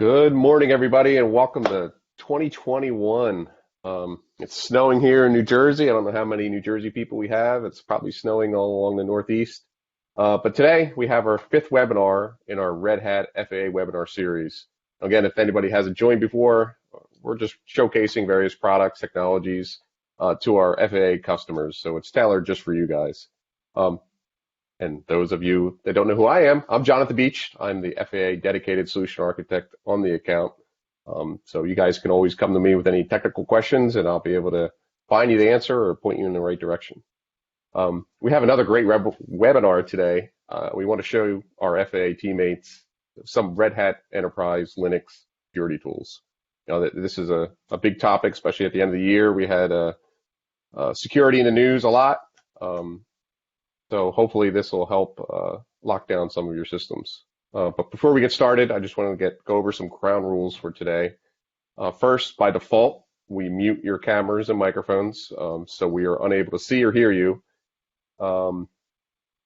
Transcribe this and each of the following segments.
Good morning, everybody, and welcome to 2021. It's snowing here in New Jersey. I don't know how many New Jersey people we have. It's probably snowing all along the Northeast. But today we have our fifth webinar in our Red Hat FAA webinar series. Again, if anybody hasn't joined before, we're just showcasing various products, technologies to our FAA customers. So it's tailored just for you guys. And those of you that don't know who I am, I'm Jonathan Beach. I'm the FAA dedicated solution architect on the account. So you guys can always come to me with any technical questions and I'll be able to find you the answer or point you in the right direction. We have another great webinar today. We want to show our FAA teammates some Red Hat Enterprise Linux security tools. This is a big topic, especially at the end of the year. We had security in the news a lot. So hopefully this will help lock down some of your systems. But before we get started, I just want to go over some ground rules for today. First, by default, we mute your cameras and microphones, so we are unable to see or hear you.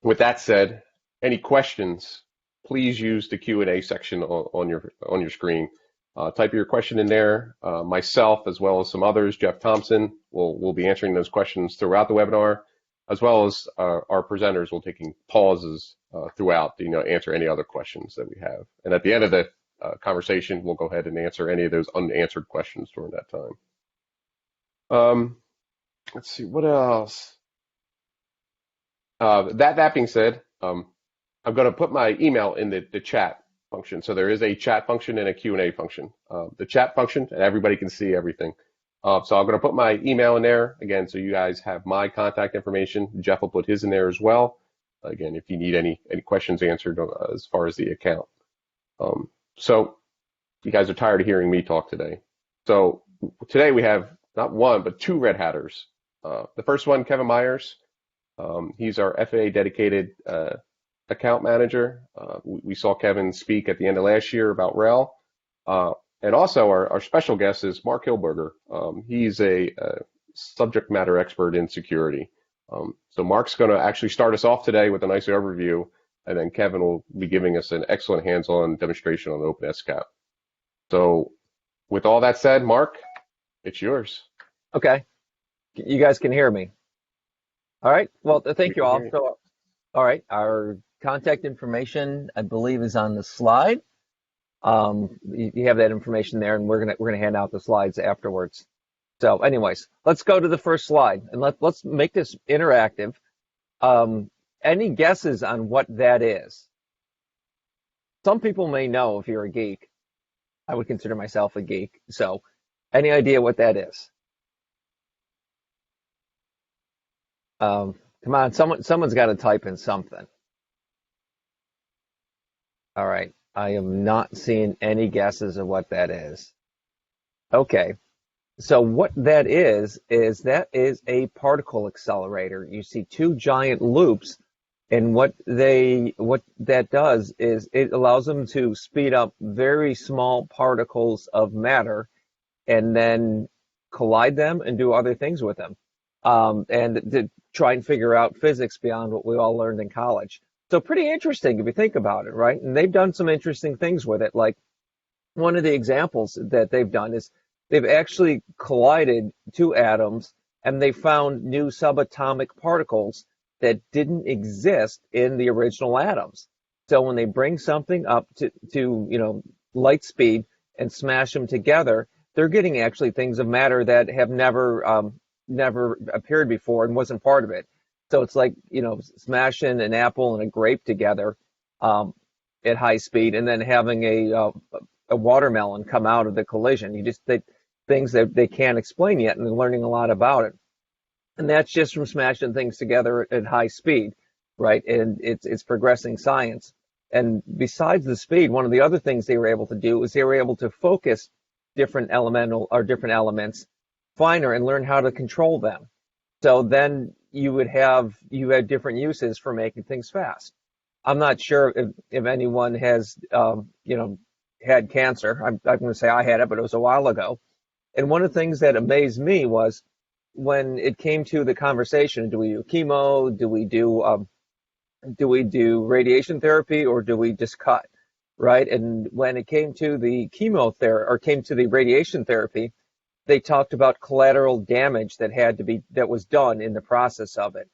With that said, any questions, please use the Q&A section on your screen. Type your question in there. Myself, as well as some others, Jeff Thompson, will be answering those questions throughout the webinar, as well as our presenters will taking pauses throughout to answer any other questions that we have. And at the end of the conversation, we'll go ahead and answer any of those unanswered questions during that time. Let's see, what else? That being said, I'm going to put my email in the chat function. So there is a chat function and a Q&A function. The chat function, and everybody can see everything. So I'm going to put my email in there, again, so you guys have my contact information. Jeff will put his in there as well. Again, if you need any questions answered as far as the account. So you guys are tired of hearing me talk today. So today we have not one, but two Red Hatters. The first one, Kevin Myers. He's our FAA dedicated account manager. We saw Kevin speak at the end of last year about RHEL. And also our special guest is Mark Hilberger. He's a subject matter expert in security. So Mark's going to actually start us off today with a nice overview, and then Kevin will be giving us an excellent hands-on demonstration on Open SCAP. So with all that said, Mark, it's yours. Okay. You guys can hear me. All right. Well, thank you all. So, all right. Our contact information, I believe, is on the slide. You have that information there, and we're gonna hand out the slides afterwards. So, anyways, let's go to the first slide, and let's make this interactive. Any guesses on what that is? Some people may know if you're a geek. I would consider myself a geek. So, any idea what that is? Come on, someone's got to type in something. All right. I am not seeing any guesses of what that is. Okay, so what that is a particle accelerator. You see two giant loops, and what that does is it allows them to speed up very small particles of matter and then collide them and do other things with them, and to try and figure out physics beyond what we all learned in college. So pretty interesting if you think about it, right? And they've done some interesting things with it. Like one of the examples that they've done is they've actually collided two atoms and they found new subatomic particles that didn't exist in the original atoms. So when they bring something up to light speed and smash them together, they're getting actually things of matter that have never appeared before and wasn't part of it. So it's like, smashing an apple and a grape together at high speed and then having a watermelon come out of the collision. Things that they can't explain yet, and they're learning a lot about it. And that's just from smashing things together at high speed, right? And it's progressing science. And besides the speed, one of the other things they were able to do is they were able to focus different elements finer and learn how to control them. So then you had different uses for making things fast. I'm not sure if anyone has, had cancer. I'm going to say I had it, but it was a while ago. And one of the things that amazed me was when it came to the conversation, do we do chemo? Do we do radiation therapy, or do we just cut? right? And when it came to the chemotherapy or came to the radiation therapy, they talked about collateral damage that was done in the process of it.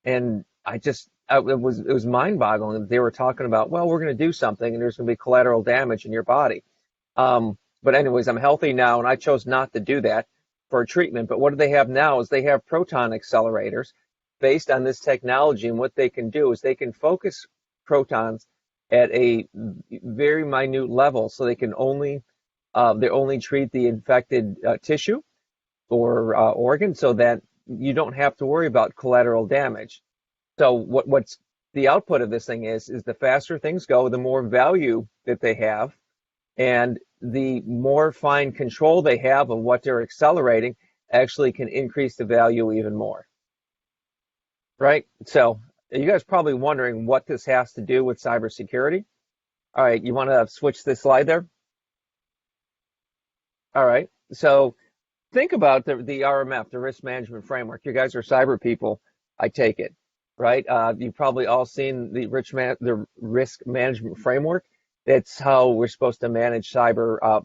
And it was mind-boggling that they were talking about, well, we're going to do something and there's going to be collateral damage in your body. But anyways, I'm healthy now, and I chose not to do that for a treatment. But what do they have now is they have proton accelerators based on this technology, and what they can do is they can focus protons at a very minute level, so they only treat the infected tissue or organ, so that you don't have to worry about collateral damage. So what's the output of this thing is the faster things go, the more value that they have, and the more fine control they have of what they're accelerating actually can increase the value even more, right? So you guys are probably wondering what this has to do with cybersecurity. All right, you want to switch this slide there? All right, so think about the RMF, the risk management framework. You guys are cyber people, I take it, right? You've probably all seen the risk management framework. That's how we're supposed to manage cyber.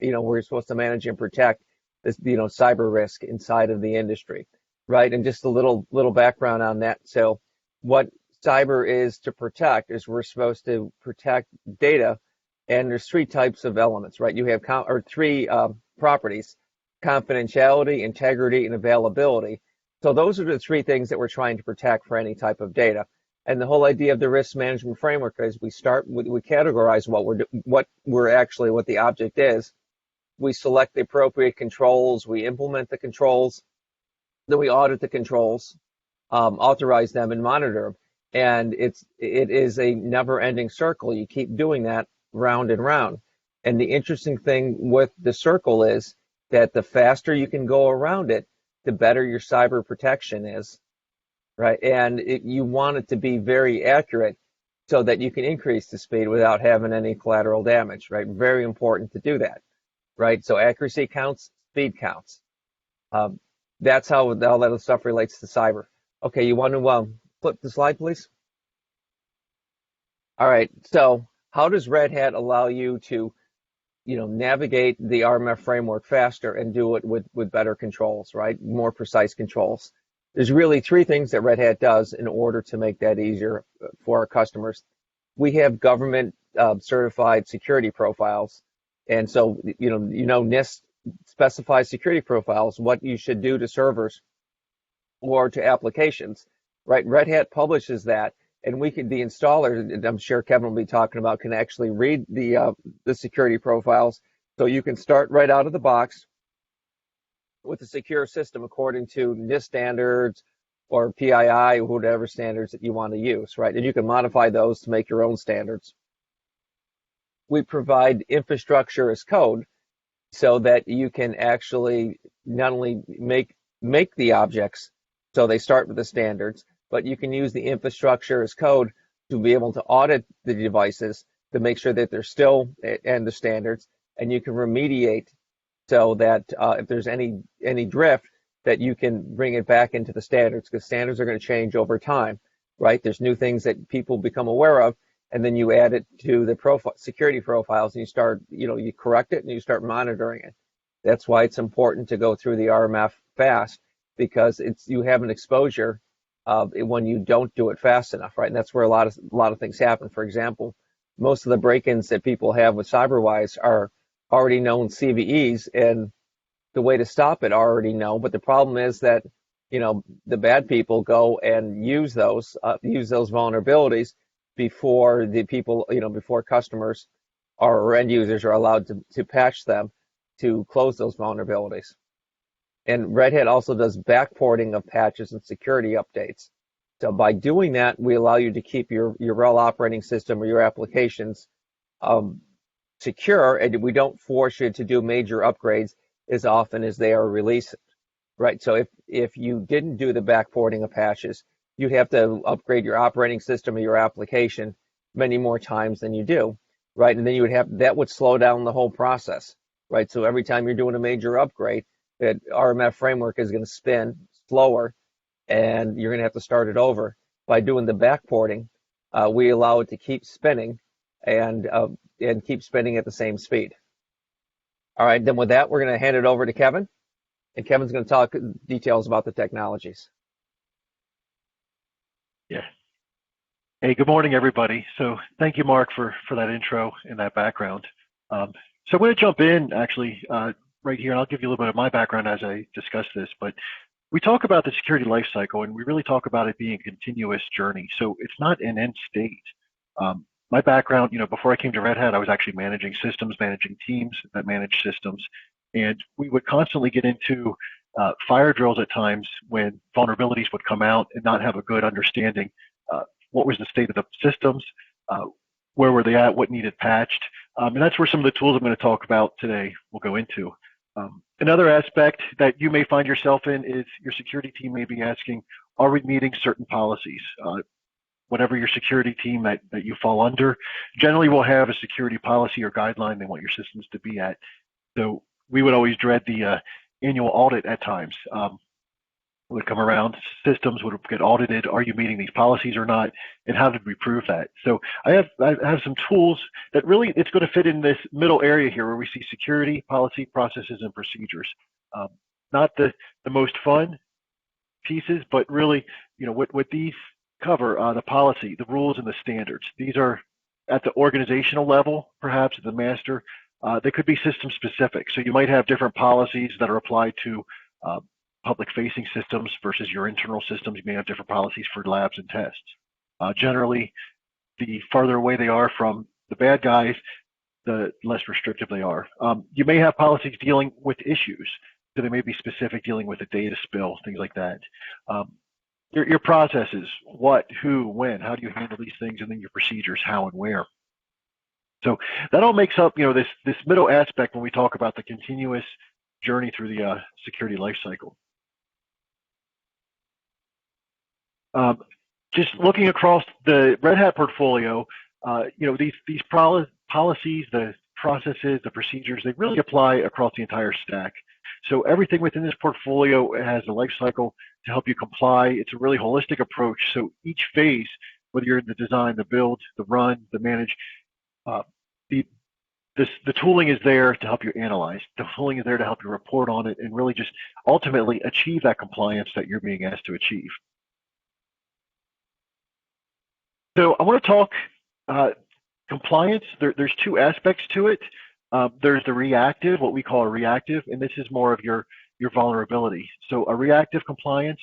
We're supposed to manage and protect this, cyber risk inside of the industry, right? And just a little background on that. So, what cyber is to protect is we're supposed to protect data, and there's three types of elements, right? You have three properties: confidentiality, integrity, and availability. So those are the three things that we're trying to protect for any type of data. And the whole idea of the risk management framework is we categorize what the object is. We select the appropriate controls, we implement the controls, then we audit the controls, authorize them, and monitor them. And it is a never-ending circle. You keep doing that round and round. And the interesting thing with the circle is that the faster you can go around it, the better your cyber protection is, right? And you want it to be very accurate so that you can increase the speed without having any collateral damage, right? Very important to do that, right? So accuracy counts, speed counts. That's how all that stuff relates to cyber. Okay, you want to flip the slide, please? All right, so how does Red Hat allow you to navigate the RMF framework faster and do it with better controls, right? More precise controls. There's really three things that Red Hat does in order to make that easier for our customers. We have government certified security profiles. And so, NIST specifies security profiles, what you should do to servers or to applications, right? Red Hat publishes that, and the installer, and I'm sure Kevin will be talking about, can actually read the security profiles. So you can start right out of the box with a secure system according to NIST standards or PII, or whatever standards that you want to use, right? And you can modify those to make your own standards. We provide infrastructure as code so that you can actually not only make the objects, so they start with the standards, but you can use the infrastructure as code to be able to audit the devices to make sure that they're still and the standards, and you can remediate so that if there's any drift, that you can bring it back into the standards, because standards are going to change over time, right? There's new things that people become aware of, and then you add it to the security profiles, and you start, you correct it and you start monitoring it. That's why it's important to go through the RMF fast, because you have an exposure when you don't do it fast enough, right? And that's where a lot of things happen. For example, most of the break-ins that people have with CyberWise are already known CVEs, and the way to stop it already know. But the problem is that the bad people go and use those vulnerabilities before the people, before customers or end users are allowed to patch them to close those vulnerabilities. And Red Hat also does backporting of patches and security updates. So by doing that, we allow you to keep your RHEL operating system or your applications secure, and we don't force you to do major upgrades as often as they are released, right? So if you didn't do the backporting of patches, you'd have to upgrade your operating system or your application many more times than you do, right? And then that would slow down the whole process, right? So every time you're doing a major upgrade, that RMF framework is going to spin slower, and you're going to have to start it over. By doing the backporting, we allow it to keep spinning and keep spinning at the same speed. All right, then with that, we're going to hand it over to Kevin, and Kevin's going to talk details about the technologies. Yeah. Hey, good morning, everybody. So thank you, Mark, for that intro and that background. So I'm going to jump in actually right here, and I'll give you a little bit of my background as I discuss this. But we talk about the security lifecycle, and we really talk about it being a continuous journey. So it's not an end state. My background, before I came to Red Hat, I was actually managing systems, managing teams that manage systems, and we would constantly get into fire drills at times when vulnerabilities would come out and not have a good understanding. What was the state of the systems? Where were they at? What needed patched? And that's where some of the tools I'm going to talk about today will go into. Another aspect that you may find yourself in is your security team may be asking, are we meeting certain policies? Whatever your security team that you fall under, generally will have a security policy or guideline they want your systems to be at. So we would always dread the annual audit at times. Would come around, systems would get audited. Are you meeting these policies or not? And how did we prove that? So I have some tools that really, it's going to fit in this middle area here where we see security, policy, processes, and procedures. Not the most fun pieces, but really, what these cover, the policy, the rules, and the standards. These are at the organizational level, perhaps at the master. They could be system specific. So you might have different policies that are applied to public-facing systems versus your internal systems. You may have different policies for labs and tests. Generally, the farther away they are from the bad guys, the less restrictive they are. You may have policies dealing with issues. So they may be specific, dealing with a data spill, things like that. Your processes, what, who, when, how do you handle these things, and then your procedures, how and where. So that all makes up, this middle aspect when we talk about the continuous journey through the security lifecycle. Just looking across the Red Hat portfolio, these policies, the processes, the procedures, they really apply across the entire stack. So everything within this portfolio has a life cycle to help you comply. It's a really holistic approach. So each phase, whether you're in the design, the build, the run, the manage, the tooling is there to help you analyze. The tooling is there to help you report on it and really just ultimately achieve that compliance that you're being asked to achieve. So I want to talk compliance. There's two aspects to it. There's the reactive, what we call a reactive, and this is more of your vulnerability. So a reactive compliance,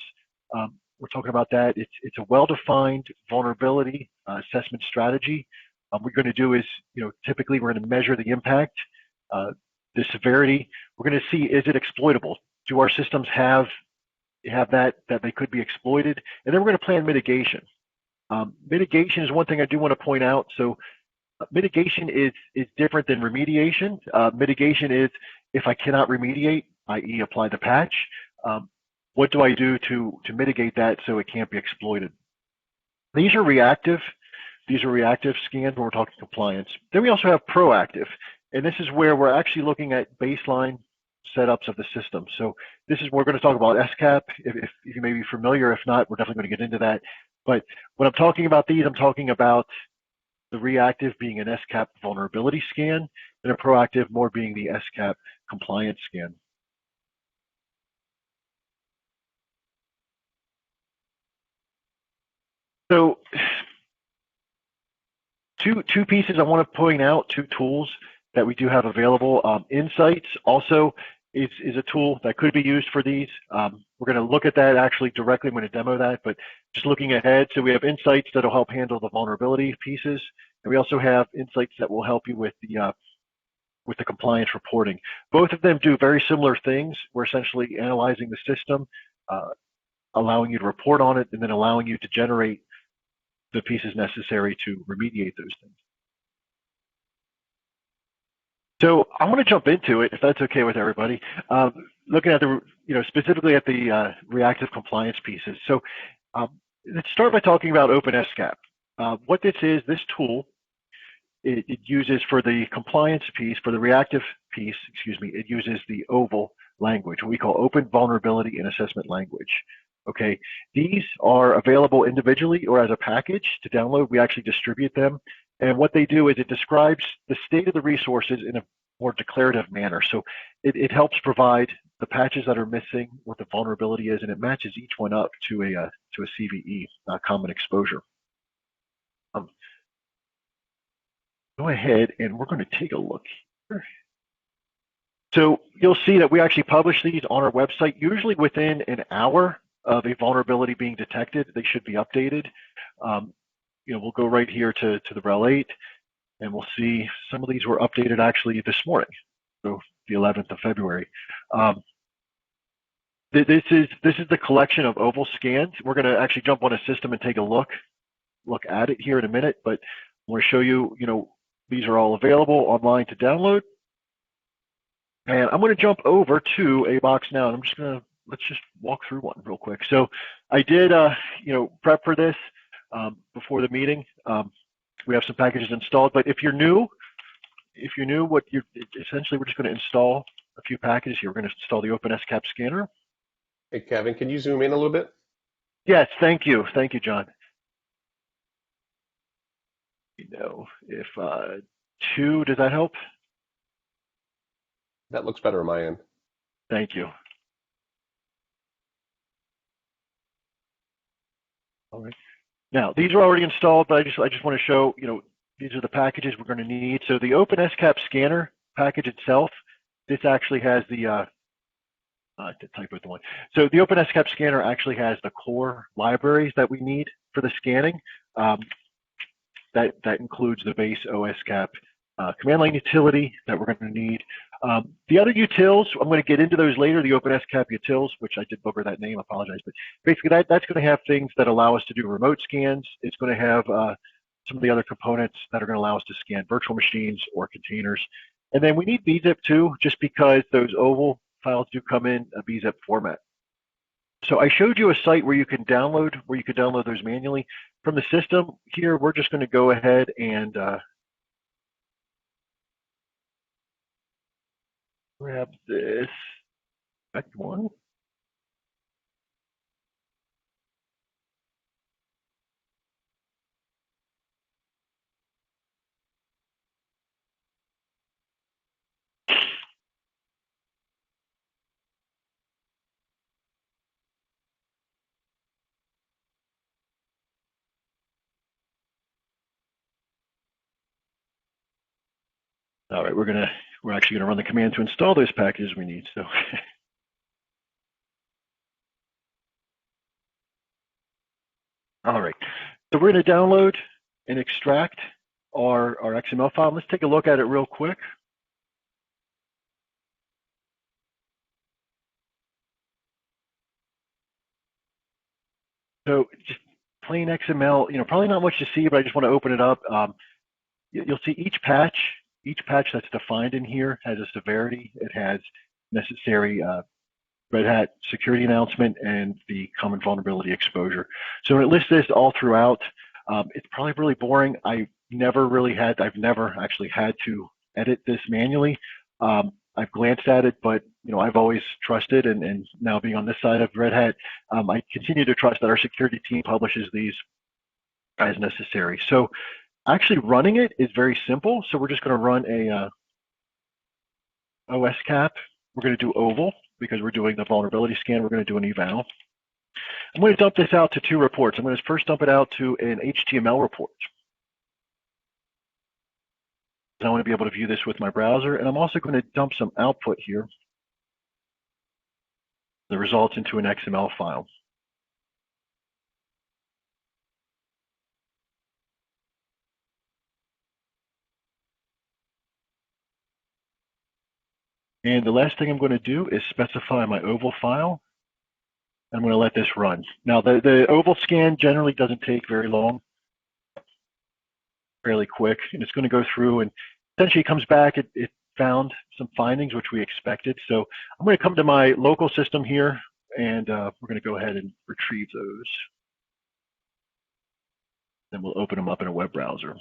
we're talking about that. It's a well-defined vulnerability assessment strategy. What we're going to do is, typically we're going to measure the impact, the severity. We're going to see, is it exploitable? Do our systems have that they could be exploited? And then we're going to plan mitigation. Mitigation is one thing I do want to point out. So mitigation is different than remediation. Mitigation is if I cannot remediate, i.e. apply the patch, what do I do to mitigate that so it can't be exploited? These are reactive. These are reactive scans when we're talking compliance. Then we also have proactive, and this is where we're actually looking at baseline setups of the system. So this is where we're going to talk about SCAP, if you may be familiar. If not, we're definitely going to get into that. But when I'm talking about these, I'm talking about the reactive being an SCAP vulnerability scan, and a proactive more being the SCAP compliance scan. So two pieces I want to point out, two tools that we do have available. Insights also is a tool that could be used for these. We're going to look at that actually directly. I'm going to demo that, but just looking ahead. So we have Insights that will help handle the vulnerability pieces, and we also have Insights that will help you with the compliance reporting. Both of them do very similar things. We're essentially analyzing the system, allowing you to report on it, and then allowing you to generate the pieces necessary to remediate those things. So I want to jump into it, if that's okay with everybody. Looking at the, specifically at the reactive compliance pieces. So let's start by talking about OpenSCAP. What this is, this tool, it uses for the compliance piece, for the reactive piece, it uses the OVAL language, what we call Open Vulnerability and Assessment Language. Okay, these are available individually or as a package to download. We actually distribute them And what they do is it describes the state of the resources in a more declarative manner. So it helps provide the patches that are missing, what the vulnerability is, and it matches each one up to a CVE, common exposure. Go ahead and we're going to take a look here. So you'll see that we actually publish these on our website, usually within an hour of a vulnerability being detected. They should be updated. We'll go right here to the RHEL 8, and we'll see some of these were updated actually this morning, so the 11th of February. This is the collection of oval scans. We're going to actually jump on a system and take a look at it here in a minute, but I want to show you, these are all available online to download. And I'm going to jump over to a box now, and let's just walk through one real quick. So I did, prep for this before the meeting. We have some packages installed, but if you're new, essentially we're just going to install a few packages here. We're going to install the Open SCAP scanner. Hey, Kevin, can you zoom in a little bit? Yes, thank you, John. If 2, does that help? That looks better on my end. Thank you. All right. Now, these are already installed, but I just want to show, these are the packages we're going to need. So the Open SCAP scanner package itself, this actually has the, to type with the one. So the Open SCAP scanner actually has the core libraries that we need for the scanning. That includes the base OSCAP command line utility that we're going to need. The other utils, I'm going to get into those later, the Open SCAP utils, which I did booger that name, I apologize. But basically that's going to have things that allow us to do remote scans. It's going to have some of the other components that are going to allow us to scan virtual machines or containers. And then we need BZIP too, just because those oval files do come in a BZIP format. So I showed you a site where you can download those manually from the system. Here, we're just going to go ahead and grab this second one. All right, we're actually gonna run the command to install those packages we need. So, all right, so we're gonna download and extract our XML file. Let's take a look at it real quick. So just plain XML, probably not much to see, but I just want to open it up. You'll see each patch that's defined in here has a severity. It has necessary Red Hat security announcement and the common vulnerability exposure. So it lists this all throughout. It's probably really boring. I've never actually had to edit this manually. I've glanced at it, but I've always trusted, and now being on this side of Red Hat, I continue to trust that our security team publishes these as necessary. So actually running it is very simple. So we're just going to run a OSCAP. We're going to do oval because we're doing the vulnerability scan. We're going to do an eval. I'm going to dump this out to 2 reports. I'm going to first dump it out to an HTML report. I want to be able to view this with my browser, and I'm also going to dump some output here, the results into an XML file. And the last thing I'm going to do is specify my oval file. I'm going to let this run. Now, the oval scan generally doesn't take very long, fairly quick, and it's going to go through and essentially it comes back. It found some findings which we expected. So I'm going to come to my local system here, and we're going to go ahead and retrieve those. Then we'll open them up in a web browser.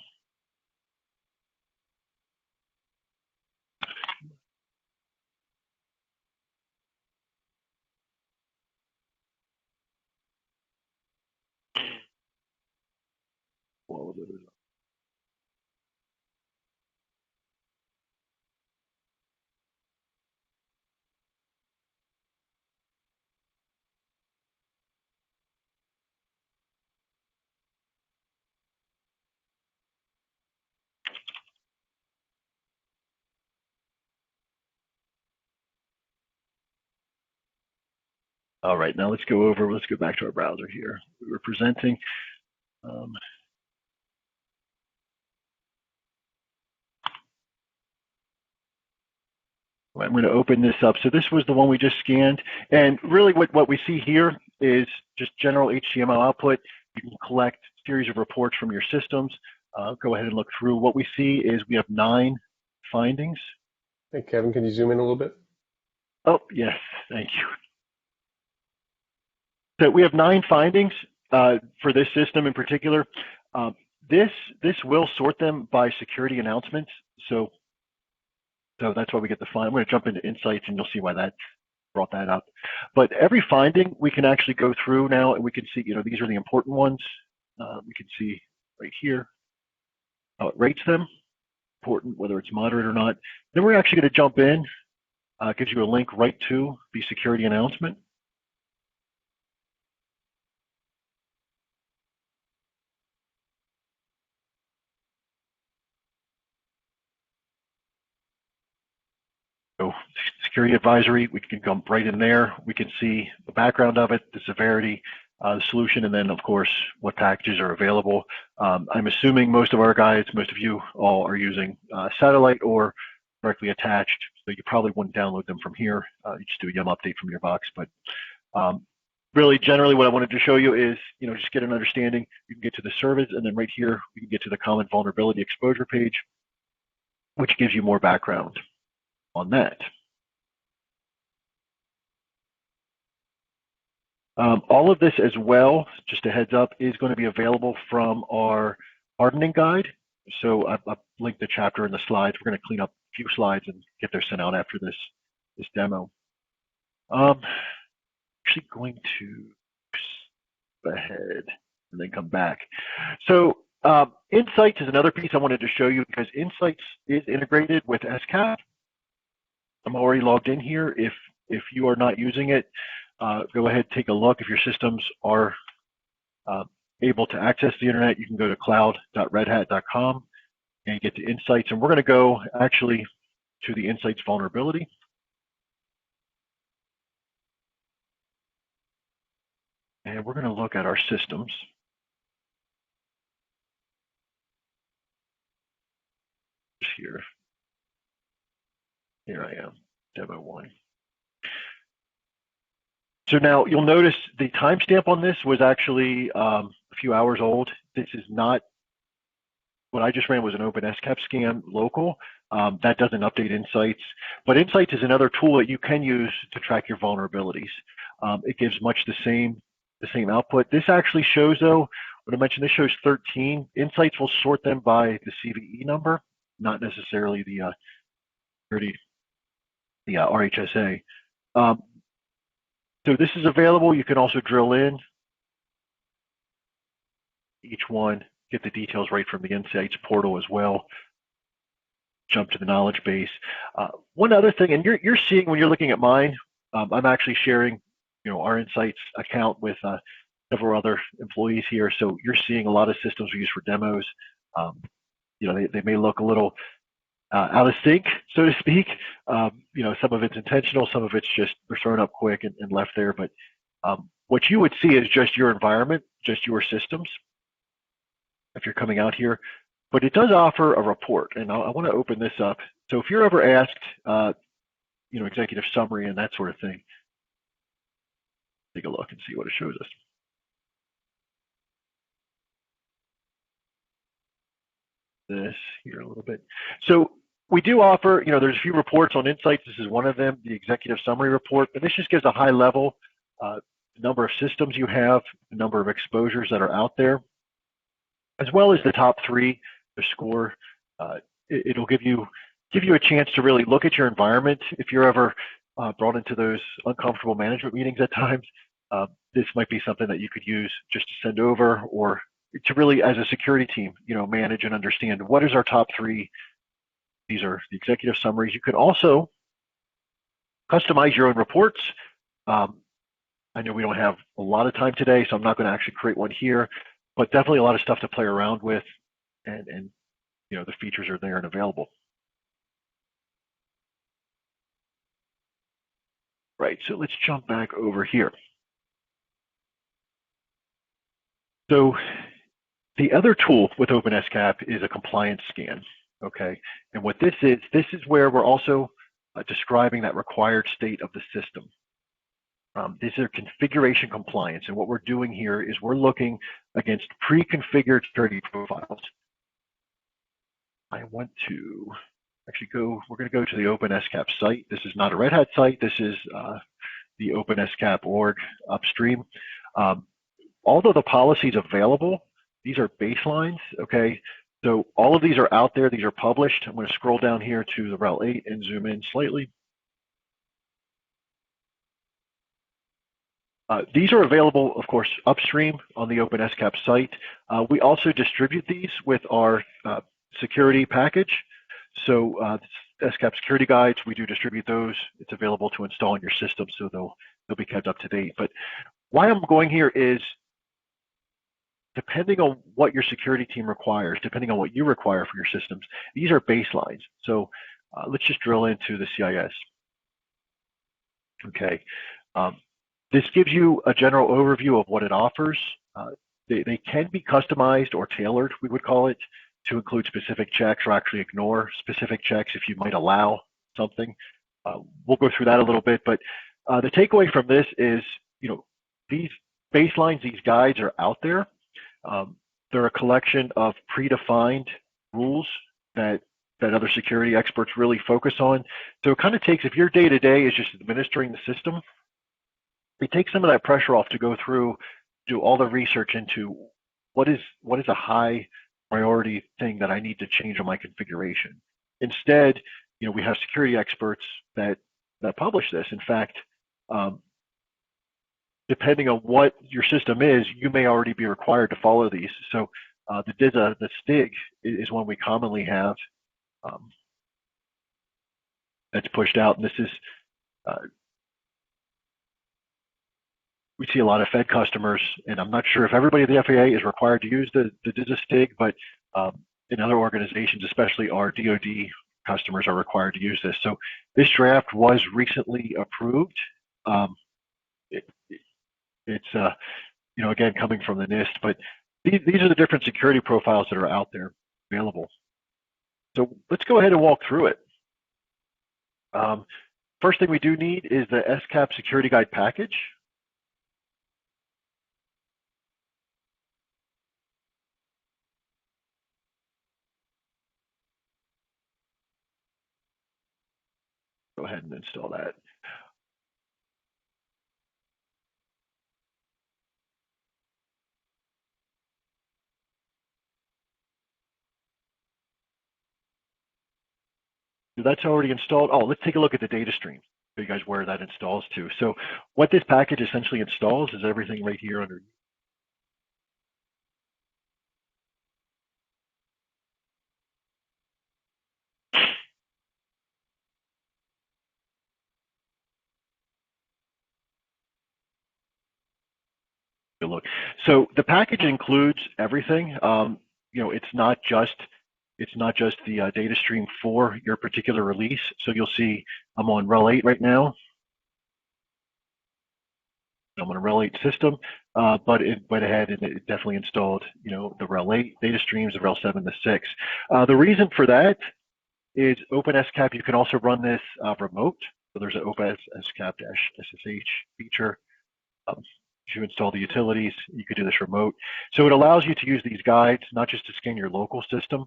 All right, now let's go back to our browser here. We were presenting. I'm going to open this up. So this was the one we just scanned. And really what we see here is just general HTML output. You can collect a series of reports from your systems. Go ahead and look through. What we see is we have 9 findings. Hey, Kevin, can you zoom in a little bit? Oh, yes, thank you. So we have 9 findings for this system in particular. This will sort them by security announcements. So that's why we get the find. I'm going to jump into insights and you'll see why that brought that up. But every finding we can actually go through now and we can see, these are the important ones. We can see right here how it rates them, important, whether it's moderate or not. Then we're actually going to jump in, gives you a link right to the security announcement. So security advisory, we can jump right in there. We can see the background of it, the severity, the solution, and then of course what packages are available. I'm assuming most of our guides, most of you all are using satellite or directly attached, so you probably wouldn't download them from here. You just do a yum update from your box. But really, generally, what I wanted to show you is, just get an understanding. You can get to the service, and then right here, we can get to the common vulnerability exposure page, which gives you more background on that. All of this as well, just a heads up, is going to be available from our hardening guide. So I've linked the chapter in the slides. We're going to clean up a few slides and get those sent out after this demo. Actually going to go ahead and then come back. So Insights is another piece I wanted to show you because Insights is integrated with SCAP. I'm already logged in here. If you are not using it, go ahead, take a look. If your systems are able to access the internet, you can go to cloud.redhat.com and get to Insights. And we're going to go actually to the Insights vulnerability. And we're going to look at our systems. Here I am, demo 1. So now you'll notice the timestamp on this was actually a few hours old. This is not, what I just ran was an open SCAP scan local. That doesn't update Insights, but Insights is another tool that you can use to track your vulnerabilities. It gives much the same output. This actually shows, though, when I mentioned this shows 13. Insights will sort them by the CVE number, not necessarily the RHSA. So this is available. You can also drill in each one, get the details right from the Insights portal as well. Jump to the knowledge base. One other thing, and you're seeing when you're looking at mine, I'm actually sharing, our Insights account with several other employees here. So you're seeing a lot of systems we use for demos. They may look a little out of sync, so to speak. Some of it's intentional, some of it's just they're thrown up quick and left there. But what you would see is just your environment, just your systems, if you're coming out here. But it does offer a report, and I want to open this up. So if you're ever asked, executive summary and that sort of thing, take a look and see what it shows us. This here a little bit. So we do offer, there's a few reports on Insights. This is one of them, the executive summary report, but this just gives a high level, number of systems you have, the number of exposures that are out there, as well as the top 3, the score. It'll give you a chance to really look at your environment. If you're ever brought into those uncomfortable management meetings at times, this might be something that you could use just to send over or to really, as a security team, manage and understand what is our top 3. These are the executive summaries. You can also customize your own reports. I know we don't have a lot of time today, so I'm not going to actually create one here, but definitely a lot of stuff to play around with, and the features are there and available. Right, so let's jump back over here. So the other tool with OpenSCAP is a compliance scan, okay? And what this is where we're also describing that required state of the system. These are configuration compliance, and what we're doing here is we're looking against pre-configured security profiles. I want to actually we're going to go to the OpenSCAP site. This is not a Red Hat site. This is the OpenSCAP org upstream. Although the policy is available, these are baselines, okay? So all of these are out there. These are published. I'm going to scroll down here to the RHEL 8 and zoom in slightly. These are available, of course, upstream on the OpenSCAP site. We also distribute these with our security package. So SCAP security guides, we do distribute those. It's available to install in your system, so they'll be kept up to date. But why I'm going here is, depending on what your security team requires, depending on what you require for your systems, these are baselines. So let's just drill into the CIS. Okay. This gives you a general overview of what it offers. They can be customized or tailored, we would call it, to include specific checks or actually ignore specific checks if you might allow something. We'll go through that a little bit, but the takeaway from this is, these baselines, these guides are out there. They're a collection of predefined rules that other security experts really focus on. So it kind of takes, if your day-to-day is just administering the system, it takes some of that pressure off to go through, do all the research into what is a high priority thing that I need to change on my configuration. Instead, we have security experts that publish this. In fact, depending on what your system is, you may already be required to follow these. So the STIG is one we commonly have that's pushed out, and this is we see a lot of Fed customers, and I'm not sure if everybody at the FAA is required to use the DISA STIG, but in other organizations, especially our DoD customers, are required to use this. So this draft was recently approved. It's again, coming from the NIST, but these are the different security profiles that are out there available. So let's go ahead and walk through it. First thing we do need is the SCAP security guide package. Go ahead and install that. So that's already installed. Oh, let's take a look at the data stream. Show you guys where that installs to. So what this package essentially installs is everything right here under. Look, so the package includes everything. It's not just the data stream for your particular release. So you'll see I'm on RHEL 8 right now. I'm on a RHEL 8 system, but it went ahead and it definitely installed, the RHEL 8 data streams, the RHEL 7 to 6. The reason for that is OpenSCAP. You can also run this remote. So there's an OpenSCAP-SSH feature. You install the utilities, you could do this remote. So it allows you to use these guides, not just to scan your local system,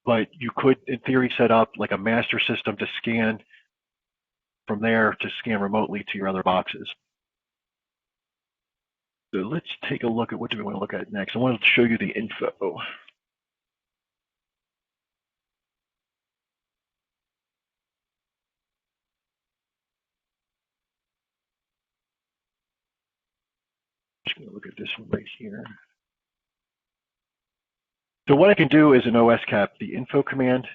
but you could, in theory, set up like a master system to scan from there to scan remotely to your other boxes. So let's take a look at what do we want to look at next. I wanted to show you the info. Just going to look at this one right here. So what I can do is an OSCAP, the info command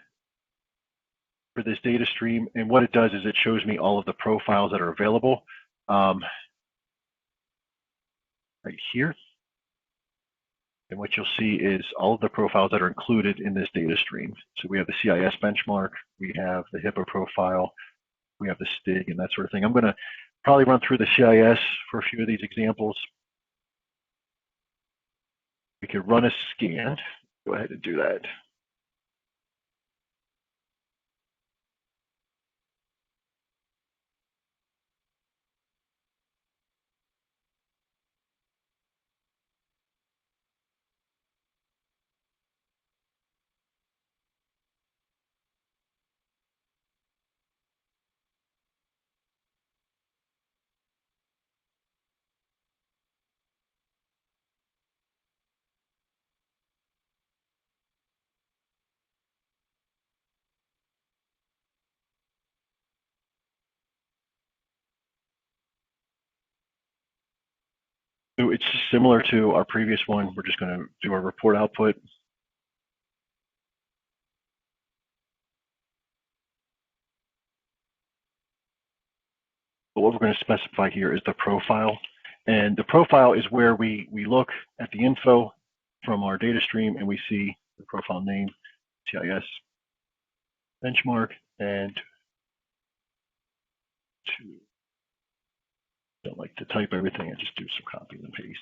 for this data stream, and what it does is it shows me all of the profiles that are available right here. And what you'll see is all of the profiles that are included in this data stream. So we have the CIS benchmark, we have the HIPAA profile, we have the STIG and that sort of thing. I'm going to probably run through the CIS for a few of these examples. We could run a scan. Go ahead and do that. So it's similar to our previous one. We're just going to do our report output. But what we're going to specify here is the profile. And the profile is where we look at the info from our data stream and we see the profile name, CIS benchmark, and don't like to type everything, I just do some copy and paste.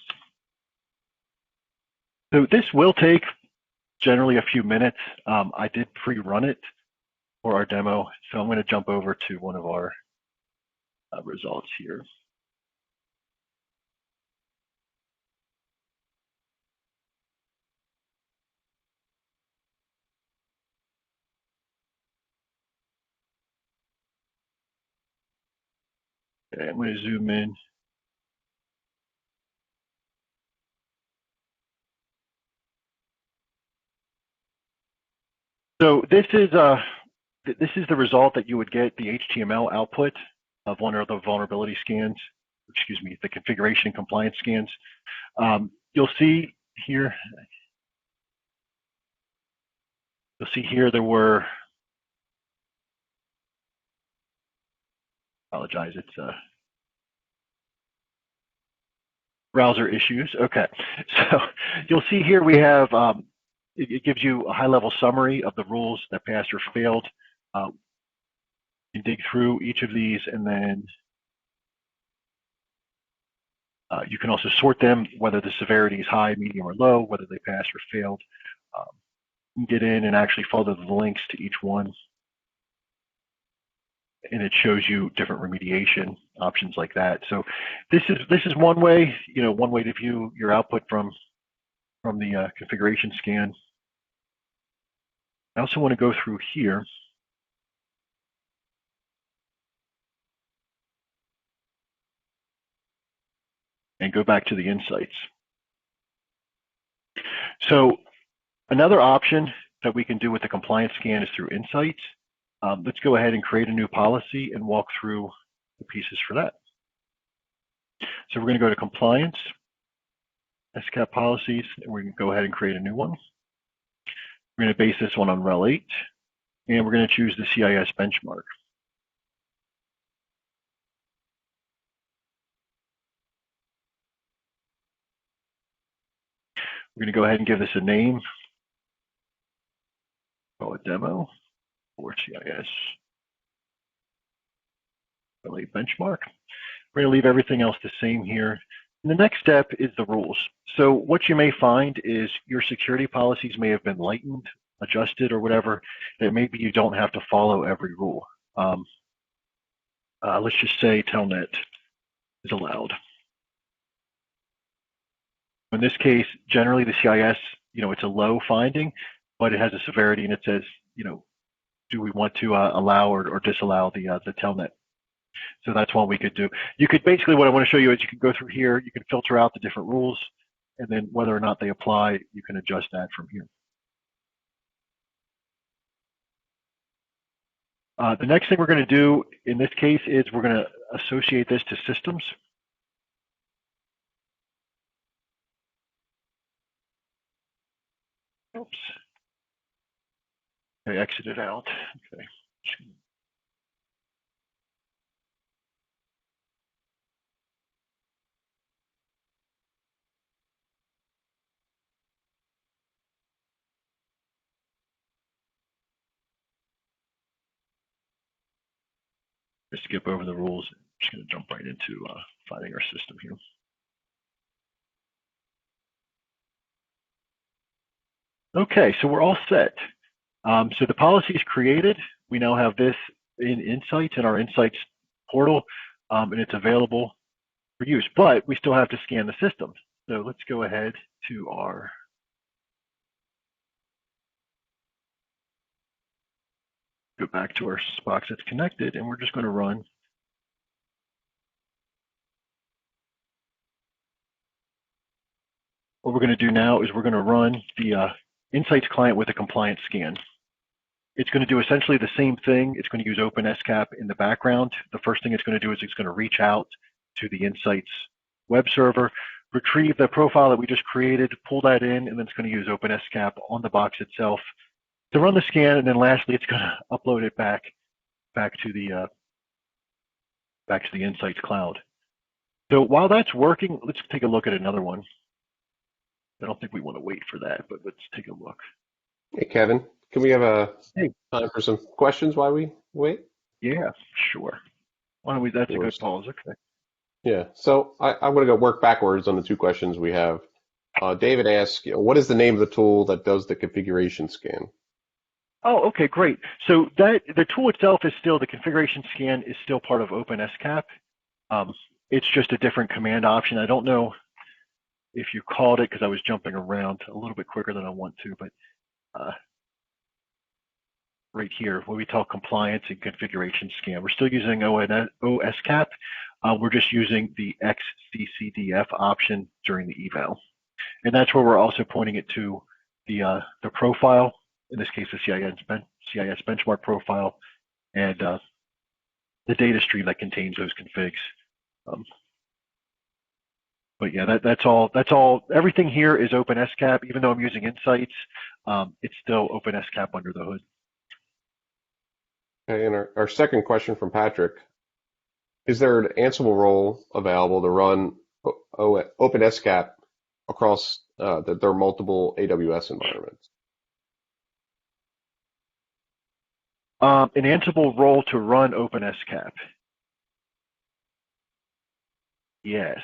So this will take generally a few minutes. I did pre-run it for our demo, so I'm going to jump over to one of our results here. Okay, I'm going to zoom in. So this is the result that you would get, the HTML output of one of the vulnerability scans, excuse me, the configuration compliance scans. You'll see here there were, apologize, it's browser issues. Okay, so you'll see here we have, it gives you a high-level summary of the rules that passed or failed. You dig through each of these, and then you can also sort them, whether the severity is high, medium, or low, whether they passed or failed. You can get in and actually follow the links to each one, and it shows you different remediation options like that. So this is one way, one way to view your output from the configuration scan. I also want to go through here and go back to the insights. So another option that we can do with the compliance scan is through insights. Let's go ahead and create a new policy and walk through the pieces for that. So we're going to go to compliance, SCAP policies, and we're going to go ahead and create a new one. We're going to base this one on RHEL 8, and we're going to choose the CIS benchmark. We're going to go ahead and give this a name, call it demo, or CIS RHEL 8 benchmark. We're going to leave everything else the same here. And the next step is the rules. So what you may find is your security policies may have been lightened, adjusted, or whatever, that maybe you don't have to follow every rule. Let's just say telnet is allowed. In this case, generally the CIS, it's a low finding, but it has a severity and it says, do we want to allow or disallow the telnet? So that's one we could do. You could basically, what I want to show you is you can go through here, you can filter out the different rules, and then whether or not they apply, you can adjust that from here. The next thing we're going to do in this case is we're going to associate this to systems. Oops. I exited out. Okay. skip over the rules. I'm just going to jump right into finding our system here. Okay, so we're all set. So the policy is created. We now have this in Insights, in our Insights portal, and it's available for use, but we still have to scan the system. So let's go ahead to our go back to our box that's connected, and we're just going to run. What we're going to do now is we're going to run the Insights client with a compliance scan. It's going to do essentially the same thing. It's going to use OpenSCAP in the background. The first thing it's going to do is it's going to reach out to the Insights web server, retrieve the profile that we just created, pull that in, and then it's going to use OpenSCAP on the box itself to run the scan. And then lastly, it's going to upload it back to the Insights cloud. So while that's working, let's take a look at another one. I don't think we want to wait for that, but let's take a look. Hey, Kevin, can we have a Hey. time for some questions while we wait? Yeah, sure. Why don't we? That's a good pause. Okay. Yeah. So I'm going to go work backwards on the two questions we have. David asks, what is the name of the tool that does the configuration scan? Oh, okay, great. So the tool itself is still, the configuration scan is still part of OpenSCAP. It's just a different command option. I don't know if you called it because I was jumping around a little bit quicker than I want to, but right here, when we talk compliance and configuration scan, we're still using OSCAP. We're just using the XCCDF option during the eval. And that's where we're also pointing it to the profile, in this case, the CIS benchmark profile, and the data stream that contains those configs. But yeah, that's all. Everything here is OpenSCAP. Even though I'm using Insights, it's still OpenSCAP under the hood. Okay, and our second question from Patrick, is there an Ansible role available to run OpenSCAP across their multiple AWS environments? An Ansible role to run OpenSCAP. Yes.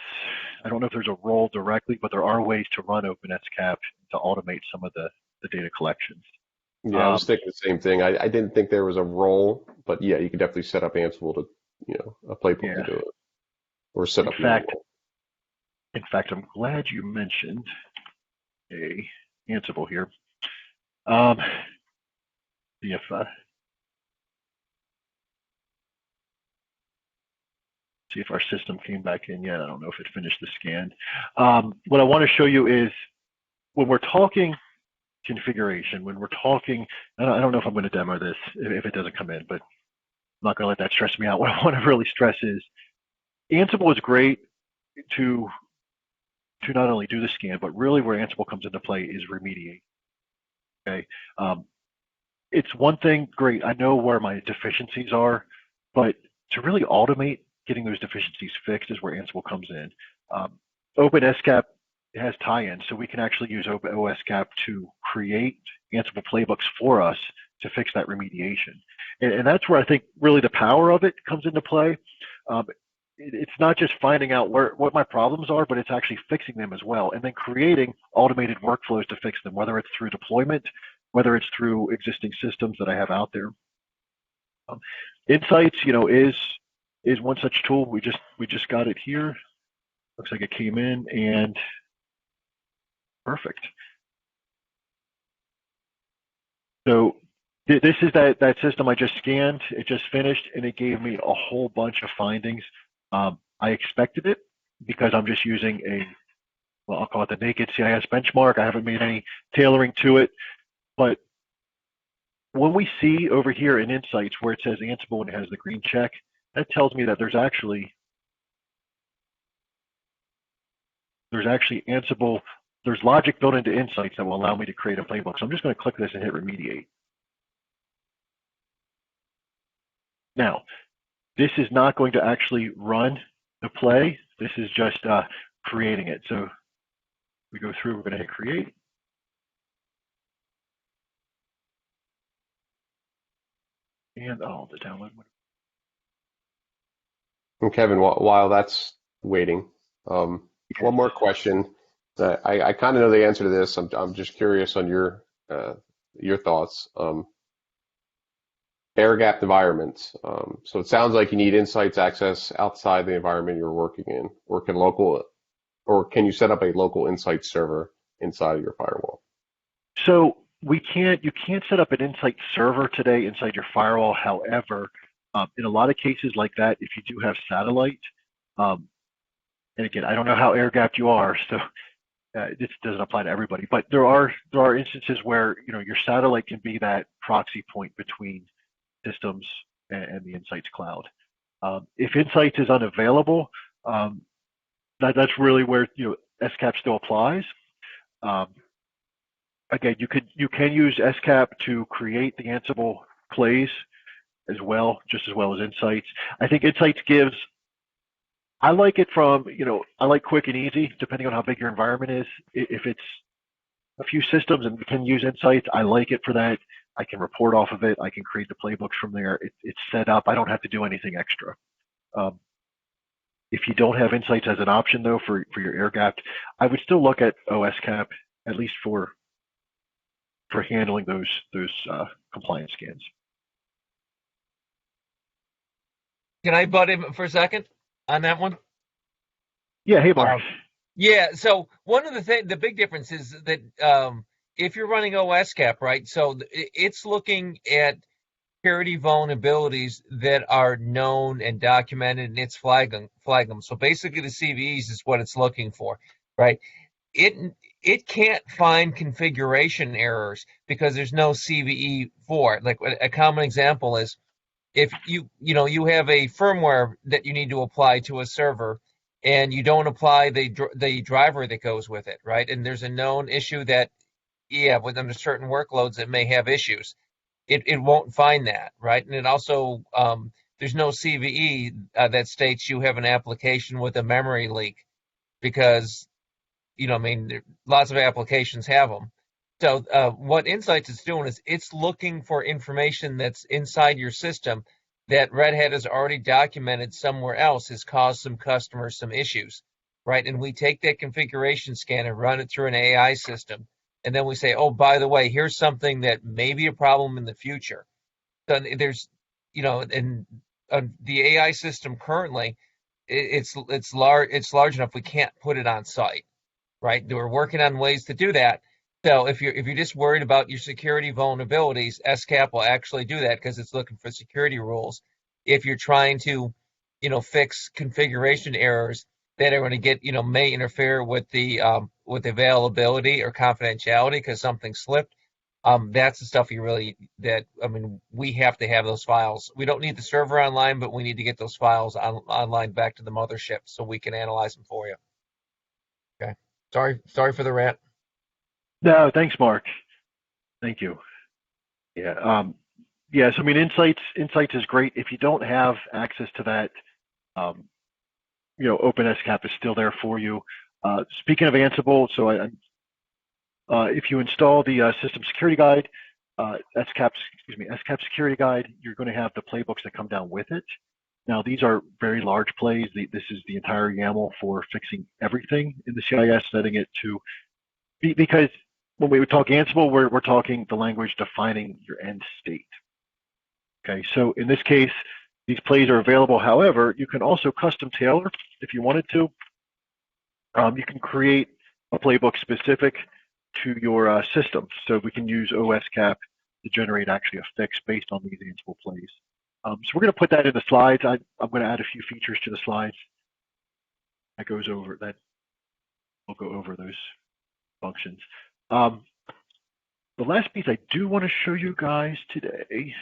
I don't know if there's a role directly, but there are ways to run OpenSCAP to automate some of the data collections. Yeah, I was thinking the same thing. I didn't think there was a role, but yeah, you could definitely set up Ansible to, a playbook to do it, or set up. In fact, I'm glad you mentioned a Ansible here. See if our system came back in yet. I don't know if it finished the scan. What I want to show you is when we're talking configuration, when we're talking, I don't know if I'm going to demo this if it doesn't come in, but I'm not going to let that stress me out. What I want to really stress is Ansible is great to not only do the scan, but really where Ansible comes into play is remediate. Okay. It's one thing, great, I know where my deficiencies are, but to really automate getting those deficiencies fixed is where Ansible comes in. OpenSCAP has tie-ins, so we can actually use OSCAP to create Ansible playbooks for us to fix that remediation. And that's where I think really the power of it comes into play. It's not just finding out what my problems are, but it's actually fixing them as well, and then creating automated workflows to fix them, whether it's through deployment, whether it's through existing systems that I have out there. Insights, is one such tool. We just got it here. Looks like it came in, and perfect. So this is that system I just scanned. It just finished, and it gave me a whole bunch of findings. I expected it because I'm just using I'll call it the naked CIS benchmark. I haven't made any tailoring to it. But when we see over here in Insights where it says Ansible and it has the green check, that tells me that there's actually Ansible, there's logic built into Insights that will allow me to create a playbook. So I'm just going to click this and hit remediate. Now, this is not going to actually run the play. This is just creating it. So we go through, we're going to hit create. And the download. And Kevin, while that's waiting, Yes. one more question. I kind of know the answer to this. I'm just curious on your thoughts. Air gapped environments. So it sounds like you need insights access outside the environment you're working in, or can you set up a local insight server inside of your firewall? So you can't set up an Insight server today inside your firewall. However, in a lot of cases like that, if you do have satellite, um, and again, I don't know how air gapped you are, so this doesn't apply to everybody, but there are instances where your satellite can be that proxy point between systems and the Insights cloud. If Insights is unavailable, um, that's really where SCAP still applies. Um, Again, you can use SCAP to create the Ansible plays as well, just as well as Insights. I think Insights gives. I like it from I like quick and easy, depending on how big your environment is. If it's a few systems and we can use Insights, I like it for that. I can report off of it. I can create the playbooks from there. It's set up. I don't have to do anything extra. Um, if you don't have Insights as an option though for your air gapped, I would still look at OSCAP at least for handling those compliance scans. Can I butt in for a second on that one? Yeah. Hey, Mark. Um, yeah. So one of the big difference is that if you're running OSCAP, right? So it's looking at security vulnerabilities that are known and documented, and it's flag them. So basically, the CVEs is what it's looking for, right? It it can't find configuration errors because there's no CVE for it. Like a common example is if you have a firmware that you need to apply to a server and you don't apply the driver that goes with it, right? And there's a known issue that with under certain workloads it may have issues. It won't find that, right? And it also there's no CVE that states you have an application with a memory leak because I mean, lots of applications have them. So what Insights is doing is it's looking for information that's inside your system that Red Hat has already documented somewhere else has caused some customers some issues, right? And we take that configuration scan and run it through an AI system. And then we say, oh, by the way, here's something that may be a problem in the future. So there's, and the AI system currently, it's large enough we can't put it on site, right? We're working on ways to do that. So if you're just worried about your security vulnerabilities, SCAP will actually do that because it's looking for security rules. If you're trying to, fix configuration errors that are going to get, may interfere with availability or confidentiality because something slipped, that's the stuff I mean, we have to have those files. We don't need the server online, but we need to get those files online back to the mothership so we can analyze them for you. Okay. Sorry for the rant. No, thanks, Mark. Thank you. Yeah. Yes. I mean, Insights is great. If you don't have access to that, um, OpenSCAP is still there for you. Speaking of Ansible, so if you install the System Security Guide, SCAP Security Guide, you're going to have the playbooks that come down with it. Now, these are very large plays. This is the entire YAML for fixing everything in the CIS, setting it to because when we talk Ansible, we're talking the language defining your end state. Okay, so in this case, these plays are available. However, you can also custom tailor if you wanted to. You can create a playbook specific to your system. So we can use OSCAP to generate actually a fix based on these Ansible plays. So we're going to put that in the slides. I'm going to add a few features to the slides that will go over those functions. The last piece I do want to show you guys today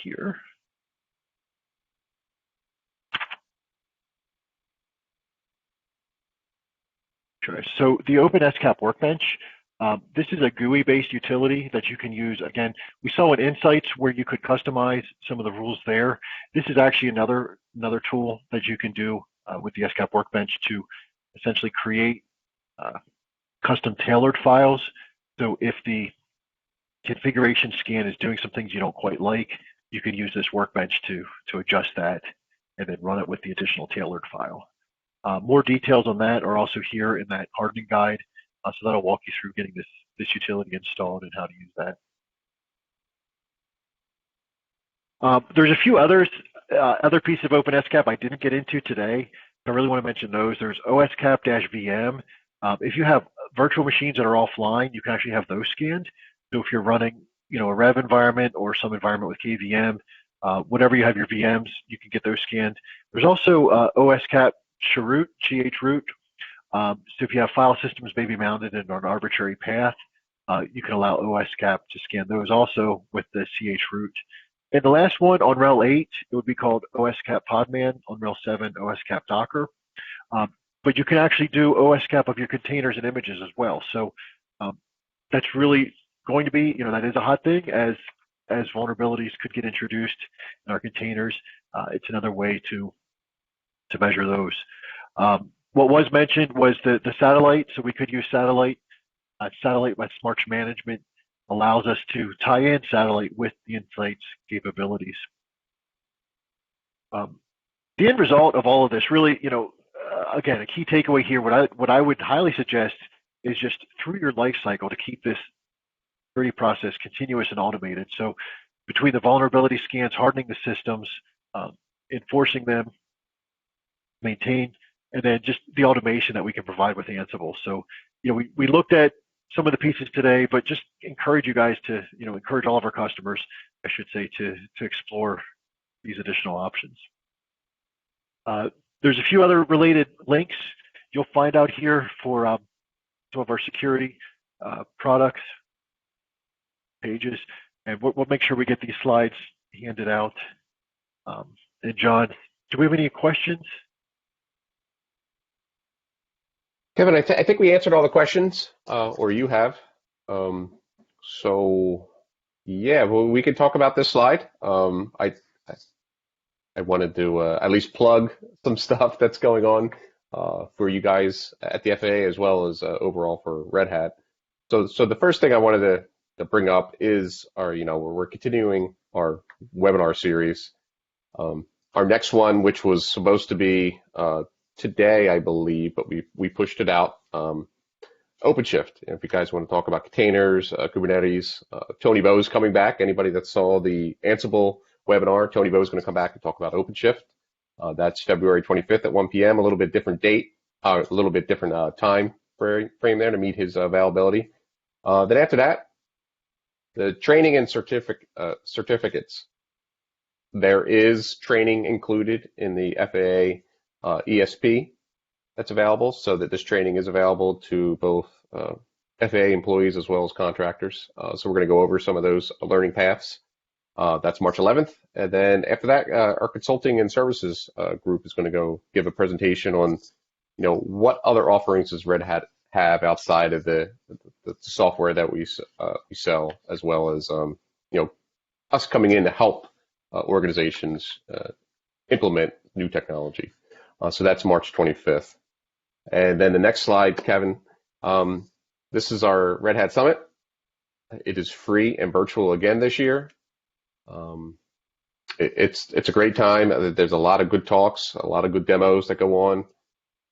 here. Sure. So the OpenSCAP workbench, This is a GUI-based utility that you can use. Again, we saw in Insights where you could customize some of the rules there. This is actually another tool that you can do with the SCAP Workbench to essentially create custom tailored files. So if the configuration scan is doing some things you don't quite like, you can use this Workbench to adjust that and then run it with the additional tailored file. More details on that are also here in that hardening guide. So that'll walk you through getting this utility installed and how to use that. There's a few other pieces of Open SCAP I didn't get into today. I really want to mention those. There's OSCAP-VM. If you have virtual machines that are offline, you can actually have those scanned. So if you're running, a REV environment or some environment with KVM, whatever you have your VMs, you can get those scanned. There's also OSCAP-chroot, CH-root. So if you have file systems maybe mounted in an arbitrary path, you can allow OSCAP to scan those also with the CH-root. And the last one on RHEL 8, it would be called OSCAP Podman. On RHEL 7, OSCAP Docker. But you can actually do OSCAP of your containers and images as well. So that's really going to be, that is a hot thing as vulnerabilities could get introduced in our containers. It's another way to measure those. What was mentioned was the satellite. So we could use satellite. Satellite with Smart Management allows us to tie in satellite with the Insights capabilities. The end result of all of this really, again, a key takeaway here, what I would highly suggest is just through your life cycle to keep this security process continuous and automated. So between the vulnerability scans, hardening the systems, enforcing them, maintain, and then just the automation that we can provide with Ansible. So, we looked at some of the pieces today, but just encourage you guys to, encourage all of our customers, I should say, to explore these additional options. There's a few other related links you'll find out here for some of our security products, pages, and we'll make sure we get these slides handed out. And John, do we have any questions? Kevin, I think we answered all the questions, or you have. So, yeah, well, we could talk about this slide. I wanted to at least plug some stuff that's going on for you guys at the FAA as well as overall for Red Hat. So the first thing I wanted to bring up is we're continuing our webinar series. Our next one, which was supposed to be today, I believe, but we pushed it out. OpenShift. If you guys want to talk about containers, Kubernetes, Tony Bo's coming back. Anybody that saw the Ansible webinar, Tony Bo's going to come back and talk about OpenShift. That's February 25th at 1 p.m. A little bit different date, a little bit different time frame there to meet his availability. Then after that, the training and certificates. There is training included in the FAA ESP that's available, so that this training is available to both FAA employees as well as contractors. So we're going to go over some of those learning paths. That's March 11th. And then after that, our consulting and services group is going to go give a presentation on, what other offerings does Red Hat have outside of the software that we sell, as well as, us coming in to help organizations implement new technology. So that's March 25th. And then the next slide, Kevin, this is our Red Hat Summit. It is free and virtual again this year. It's a great time. There's a lot of good talks, a lot of good demos that go on.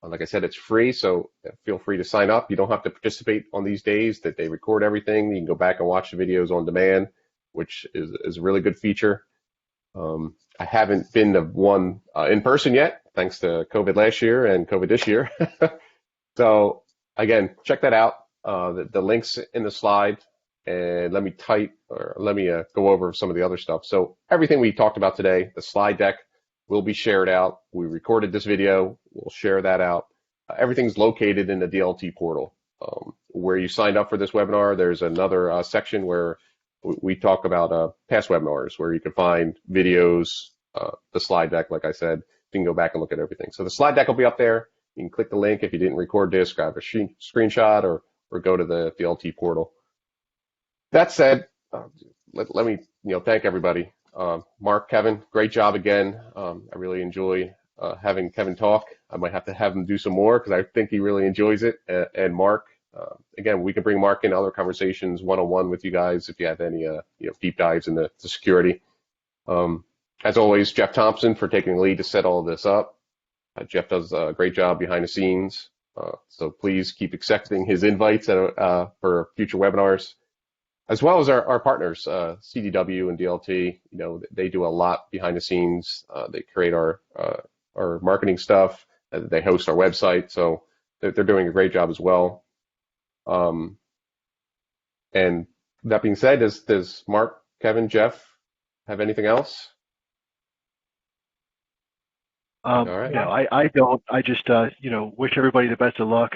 Like I said, it's free, so feel free to sign up. You don't have to participate on these days. That they record everything. You can go back and watch the videos on demand, which is a really good feature. I haven't been to one in person yet, thanks to COVID last year and COVID this year. So again, check that out. The links in the slide, and let me go over some of the other stuff. So everything we talked about today, the slide deck will be shared out. We recorded this video. We'll share that out. Everything's located in the DLT portal. Where you signed up for this webinar, there's another section where we talk about past webinars, where you can find videos, the slide deck, like I said. You can go back and look at everything. So the slide deck will be up there. You can click the link if you didn't record this, grab a screenshot, or or go to the LT portal. That said, let me thank everybody. Mark, Kevin, great job again. I really enjoy having Kevin talk. I might have to have him do some more because I think he really enjoys it. And Mark, again, we can bring Mark in other conversations one-on-one with you guys if you have any deep dives into security. As always, Jeff Thompson for taking the lead to set all of this up. Jeff does a great job behind the scenes. So please keep accepting his invites for future webinars, as well as our partners, CDW and DLT. They do a lot behind the scenes. They create our marketing stuff. They host our website. So they're doing a great job as well. And that being said, does Mark, Kevin, Jeff have anything else? All right. No, I don't. I just, wish everybody the best of luck.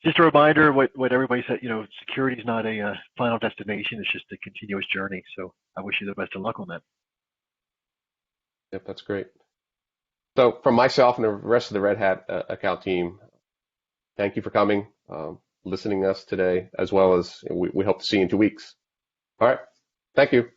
Just a reminder what everybody said, security is not a final destination. It's just a continuous journey. So I wish you the best of luck on that. Yep, that's great. So from myself and the rest of the Red Hat account team, thank you for coming, listening to us today, as well as we hope to see you in 2 weeks. All right. Thank you.